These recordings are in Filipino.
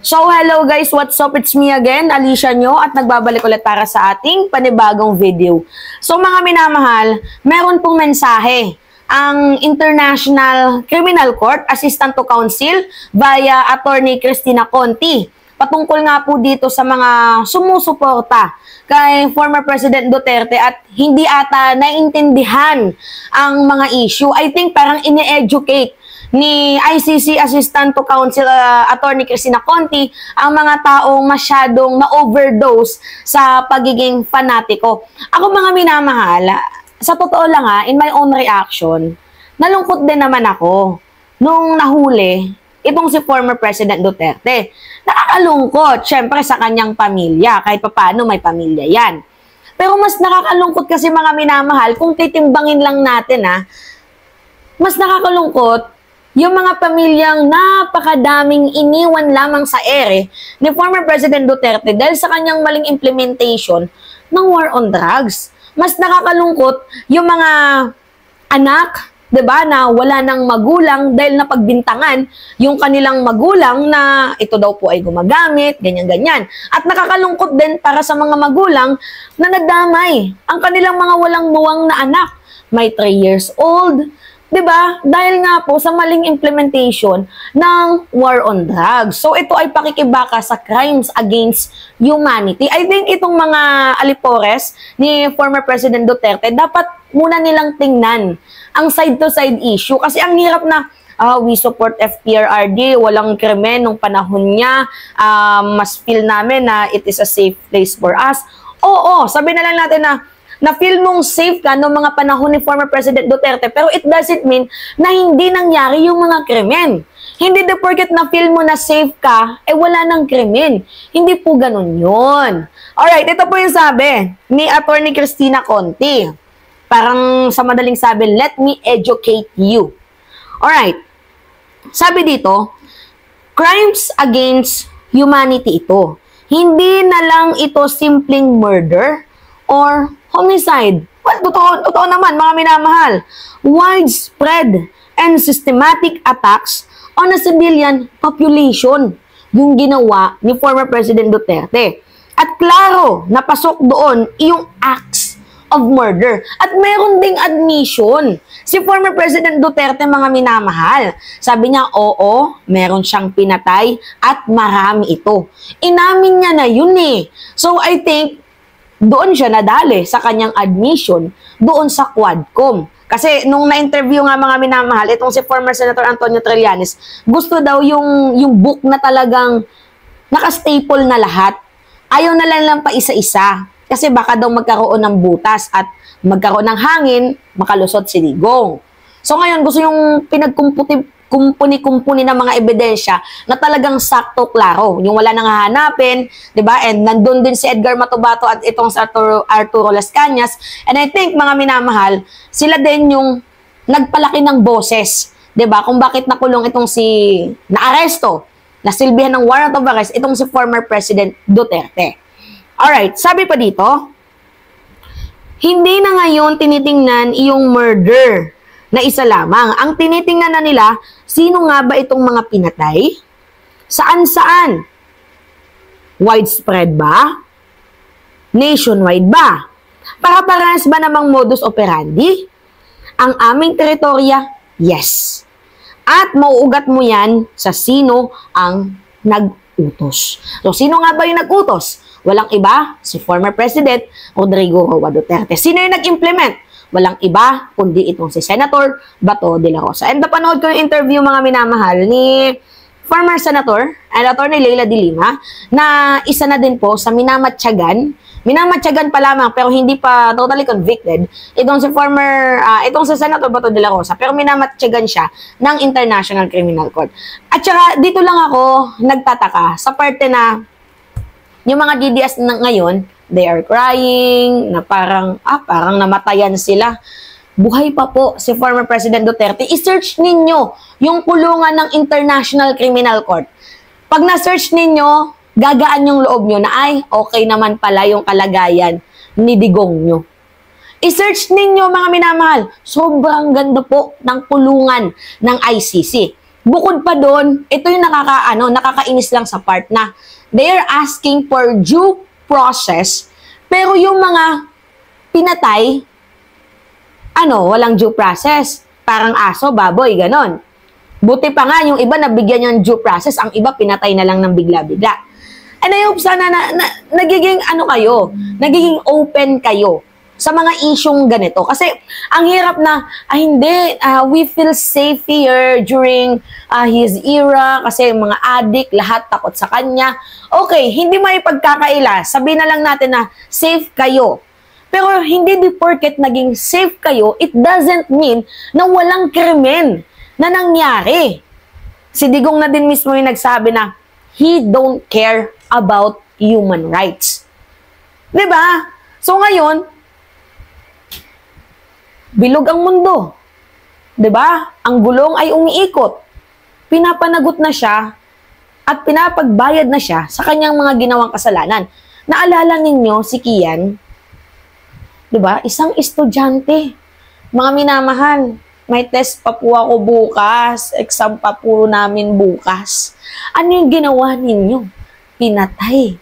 So hello guys, what's up? It's me again, Alicia nyo, at nagbabalik ulit para sa ating panibagong video. So mga minamahal, meron pong mensahe ang International Criminal Court Assistant to Counsel via Attorney Cristina Conti. Patungkol nga po dito sa mga sumusuporta kay former President Duterte at hindi ata naiintindihan ang mga issue. I think parang ine-educate ni ICC Assistant to Counsel Attorney Cristina Conti ang mga taong masyadong na-overdose sa pagiging fanatiko. Ako mga minamahal, sa totoo lang in my own reaction, nalungkot din naman ako nung nahuli itong si former President Duterte. Nakakalungkot, syempre sa kanyang pamilya, kahit papaano may pamilya yan. Pero mas nakakalungkot kasi mga minamahal, kung titimbangin lang natin mas nakakalungkot yung mga pamilyang napakadaming iniwan lamang sa ere ni former President Duterte dahil sa kanyang maling implementation ng war on drugs. Mas nakakalungkot yung mga anak, 'di ba, na wala nang magulang dahil napagbintangan yung kanilang magulang na ito daw po ay gumagamit, ganyan-ganyan. At nakakalungkot din para sa mga magulang na nadamay ang kanilang mga walang muwang na anak. May 3 years old, 'di ba? Dahil nga po sa maling implementation ng war on drugs. So ito ay pakikibaka sa crimes against humanity. I think itong mga alipores ni former President Duterte dapat muna nilang tingnan ang side-to-side issue kasi ang hirap na we support FPRRD, walang krimen nung panahon niya, mas feel namin na it is a safe place for us. Oo, sabi na lang natin na feel mong safe ka noong mga panahon ni former President Duterte, pero it doesn't mean na hindi nangyari yung mga krimen. Hindi the porket na feel mo na safe ka, wala nang krimen. Hindi po ganun yun. Alright, ito po yung sabi ni Attorney Cristina Conti. Parang sa madaling sabi, let me educate you. Alright, sabi dito, crimes against humanity ito. Hindi na lang ito simpleng murder or homicide. Well, totoo naman, mga minamahal. Widespread and systematic attacks on a civilian population yung ginawa ni former President Duterte. At klaro, napasok doon yung acts of murder. At meron ding admission si former President Duterte, mga minamahal. Sabi niya, oo, meron siyang pinatay at marami ito. Inamin niya na yun So, I think, doon siya nadali sa kanyang admission doon sa Quadcom. Kasi nung na-interview nga mga minamahal, itong si former Senator Antonio Trillanes, gusto daw yung book na talagang naka-staple na lahat. Ayaw na lang pa isa-isa. Kasi baka daw magkaroon ng butas at magkaroon ng hangin, makalusot si Digong. So ngayon, gusto yung kumpuni ng mga ebidensya na talagang sakto, klaro. Yung wala nang hahanapin, di ba? And nandun din si Edgar Matubato at itong si Arturo Las Cañas. And I think, mga minamahal, sila din yung nagpalaki ng boses, di ba? Kung bakit nakulong itong naaresto, nasilbihan ng warrant of arrest, itong si former President Duterte. Alright, sabi pa dito, hindi na ngayon tinitingnan yung murder na isa lamang. Ang tinitingnan na nila, sino nga ba itong mga pinatay? Saan-saan? Widespread ba? Nationwide ba? Para-parehas ba namang modus operandi? Ang aming teritorya? Yes. At mauugat mo yan sa sino ang nag-utos. So, sino nga ba yung nag-utos? Walang iba, si former President Rodrigo Roa Duterte. Sino yung nag-implement? Walang iba, kundi itong si Senator Bato de la Rosa. And napanood ko yung interview, mga minamahal, ni former Senator and Attorney Leila de Lima, na isa na din po sa minamatsyagan pa lamang, pero hindi pa totally convicted, itong si Senator Bato de la Rosa, pero minamatsyagan siya ng International Criminal Court. At saka, dito lang ako nagtataka sa parte na yung mga DDS na ngayon, they are crying, na parang namatayan sila. Buhay pa po si former President Duterte. I-search ninyo yung kulungan ng International Criminal Court. Pag na-search ninyo, gagaan yung loob nyo na ay, okay naman pala yung kalagayan ni Digong nyo. I-search ninyo, mga minamahal, sobrang ganda po ng kulungan ng ICC. Bukod pa doon, ito yung nakakainis lang sa part na they are asking for due process, pero yung mga pinatay, walang due process. Parang aso, baboy, ganon. Buti pa nga, yung iba nabigyan yung due process, ang iba pinatay na lang ng bigla-bigla. And I hope sana nagiging nagiging open kayo sa mga isyong ganito. Kasi ang hirap na, hindi, we feel safe here during his era kasi mga addict, lahat takot sa kanya. Okay, hindi may pagkakaila. Sabihin na lang natin na safe kayo. Pero hindi di porket naging safe kayo, it doesn't mean na walang krimen na nangyari. Si Digong na din mismo yung nagsabi na he don't care about human rights. Diba? So ngayon, bilog ang mundo. 'Di ba? Ang gulong ay umiikot. Pinapanagot na siya at pinapagbayad na siya sa kanyang mga ginawang kasalanan. Naalala ninyo si Kian? 'Di ba? Isang estudyante. Mga minamahal, may test pa po ako bukas, exam pa po namin bukas. Ano yung ginawa ninyo? Pinatay.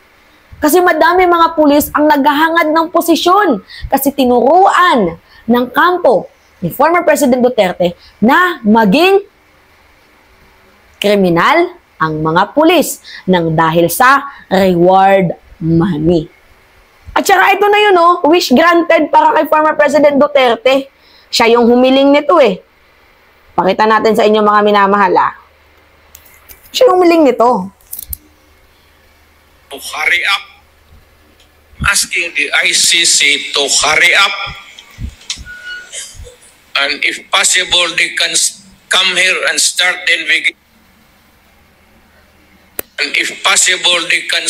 Kasi madami mga pulis ang naghahangad ng posisyon kasi tinuruan ng kampo ni former President Duterte na maging kriminal ang mga pulis nang dahil sa reward money. At saka ito na yun, wish granted para kay former President Duterte. Siya yung humiling nito eh. Pakita natin sa inyo mga minamahal. Siya yung humiling nito. To hurry up. Asking the ICC to hurry up. And if possible, they can come here and start the investigation. And if possible, they can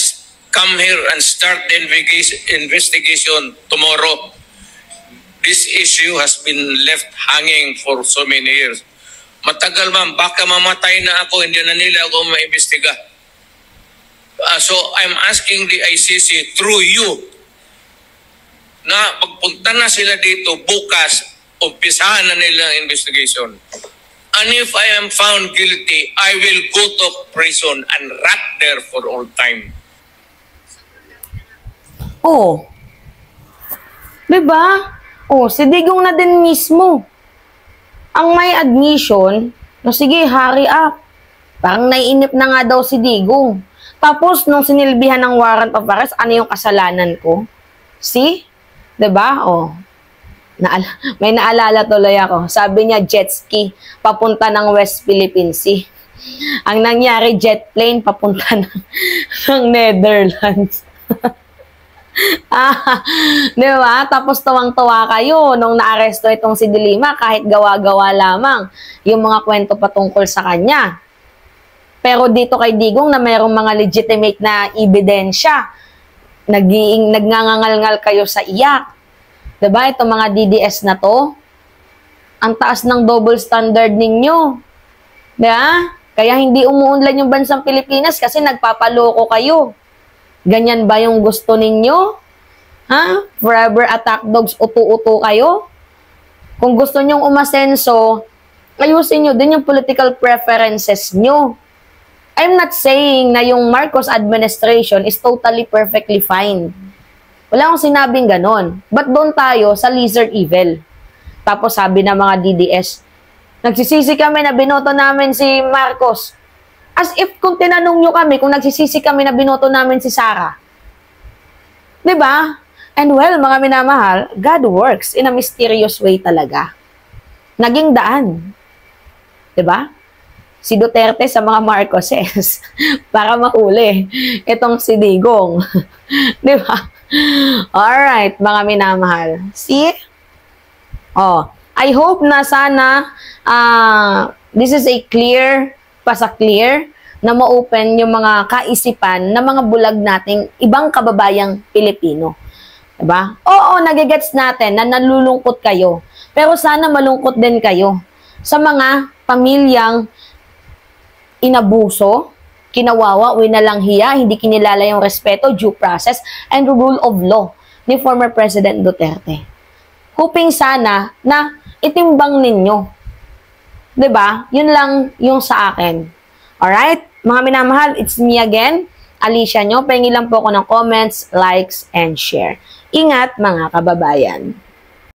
come here and start the investigation tomorrow. This issue has been left hanging for so many years. Matagal ma'am, baka mamatay na ako, hindi na nila ako maimbestiga. So I'm asking the ICC through you na pagpunta na sila dito bukas, umpisahan na nila ang investigation. And if I am found guilty, I will go to prison and rot there for all time. Oh. Diba? Oh, si Digong na din mismo ang may admission na sige, hurry up. Parang naiinip na nga daw si Digong. Tapos, nung sinilbihan ng warrant of arrest, ano yung kasalanan ko? See? Diba? Oh. May naalala tuloy ako. Sabi niya, jet ski, papunta ng West Philippine Sea. Ang nangyari, jet plane, papunta ng Netherlands. Diba? Tapos tuwang-tuwa kayo nung naaresto itong si Dilima kahit gawa-gawa lamang yung mga kwento patungkol sa kanya. Pero dito kay Digong na mayroong mga legitimate na ebidensya, nagngangangal-ngal kayo sa iyak. Diba? Itong mga DDS na to, ang taas ng double standard ninyo. Diba? Kaya hindi umuunlad yung bansang Pilipinas kasi nagpapaloko kayo. Ganyan ba yung gusto ninyo? Ha? Forever attack dogs, utu-utu kayo? Kung gusto nyong umasenso, ayusin nyo din yung political preferences nyo. I'm not saying na yung Marcos administration is totally perfectly fine. Wala akong sinabing ganon. But doon tayo sa lizard evil. Tapos sabi ng mga DDS, nagsisisi kami na binoto namin si Marcos. As if kung tinanong nyo kami, kung nagsisisi kami na binoto namin si Sara. Diba? And well, mga minamahal, God works in a mysterious way talaga. Naging daan. Diba? Si Duterte sa mga Marcoses para mahuli itong si Digong. Diba? Alright, mga minamahal. See? Oh, I hope na sana this is a clear, pasaklear, na ma-open yung mga kaisipan ng mga bulag nating ibang kababayang Pilipino. Diba? Oo, nagigets natin na nalulungkot kayo. Pero sana malungkot din kayo sa mga pamilyang inabuso, kinawawa, winalang hiya, hindi kinilala yung respeto, due process, and rule of law ni former President Duterte. Hoping sana na itimbang ninyo 'Diba? Yun lang yung sa akin. Alright? Mga minamahal, it's me again, Alicia nyo. Pahingi lang po ako ng comments, likes, and share. Ingat mga kababayan.